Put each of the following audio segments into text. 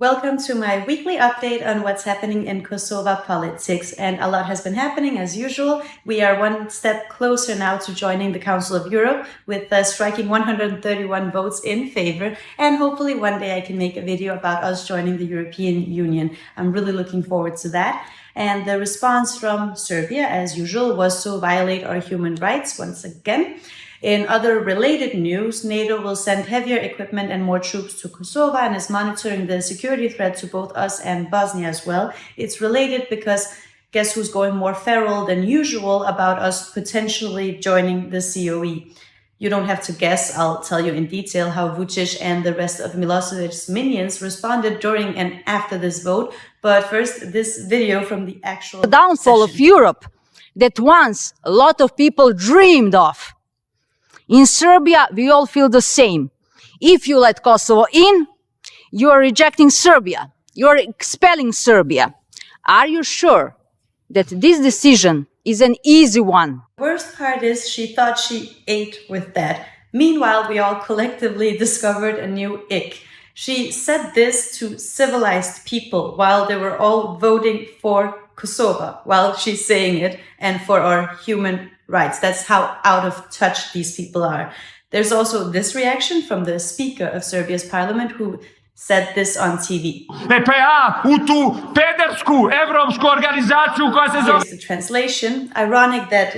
Welcome to my weekly update on what's happening in Kosova politics, and a lot has been happening as usual. We are one step closer now to joining the Council of Europe with striking 131 votes in favor, and hopefully one day I can make a video about us joining the European Union. I'm really looking forward to that. And the response from Serbia, as usual, was to violate our human rights once again. In other related news, NATO will send heavier equipment and more troops to Kosova and is monitoring the security threat to both us and Bosnia as well. It's related because guess who's going more feral than usual about us potentially joining the COE? You don't have to guess, I'll tell you in detail how Vučić and the rest of Milosevic's minions responded during and after this vote. But first, this video from the actual downfall of Europe that once a lot of people dreamed of. In Serbia, we all feel the same. If you let Kosovo in, you are rejecting Serbia. You are expelling Serbia. Are you sure that this decision is an easy one? Worst part is she thought she ate with that. Meanwhile, we all collectively discovered a new ick. She said this to civilized people while they were all voting for Kosova, while she's saying it, and for our human rights. That's how out of touch these people are. There's also this reaction from the Speaker of Serbia's parliament who said this on TV. Here's the translation. Ironic that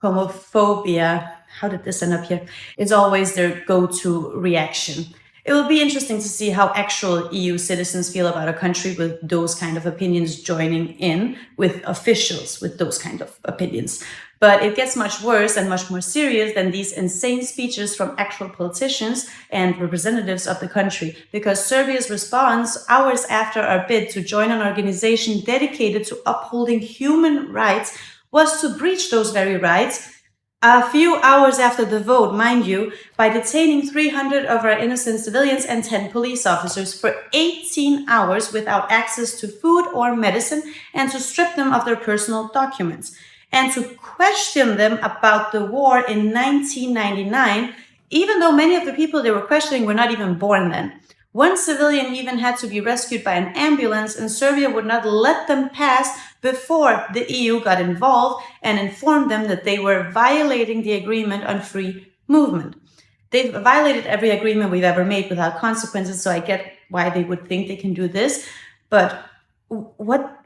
homophobia, how did this end up here, is always their go-to reaction. It will be interesting to see how actual EU citizens feel about a country with those kind of opinions joining in, with officials with those kind of opinions. But it gets much worse and much more serious than these insane speeches from actual politicians and representatives of the country, because Serbia's response hours after our bid to join an organization dedicated to upholding human rights was to breach those very rights a few hours after the vote, mind you, by detaining 300 of our innocent civilians and 10 police officers for 18 hours without access to food or medicine, and to strip them of their personal documents, and to question them about the war in 1999, even though many of the people they were questioning were not even born then. One civilian even had to be rescued by an ambulance, and Serbia would not let them pass before the EU got involved and informed them that they were violating the agreement on free movement. They've violated every agreement we've ever made without consequences, so I get why they would think they can do this. But what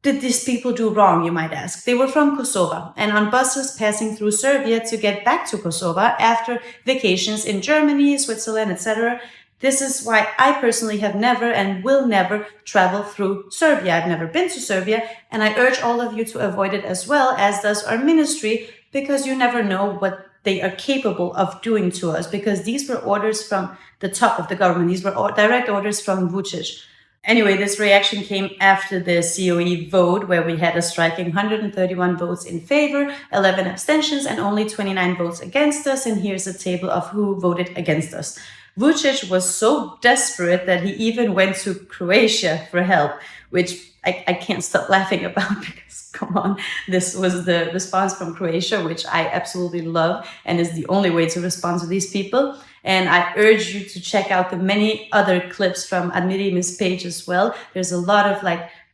did these people do wrong, you might ask? They were from Kosova and on buses passing through Serbia to get back to Kosova after vacations in Germany, Switzerland, etc. This is why I personally have never and will never travel through Serbia. I've never been to Serbia, and I urge all of you to avoid it as well, as does our ministry, because you never know what they are capable of doing to us, because these were orders from the top of the government. These were direct orders from Vučić. Anyway, this reaction came after the COE vote, where we had a striking 131 votes in favor, 11 abstentions, and only 29 votes against us. And here's a table of who voted against us. Vučić was so desperate that he even went to Croatia for help, which I can't stop laughing about, because, come on, this was the response from Croatia, which I absolutely love and is the only way to respond to these people. And I urge you to check out the many other clips from Admiri's page as well. There's a lot of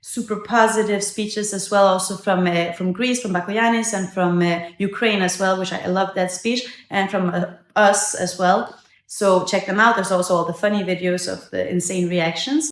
super positive speeches as well, also from Greece, from Bakoyannis, and from Ukraine as well, which I love that speech, and from us as well. So check them out. There's also all the funny videos of the insane reactions.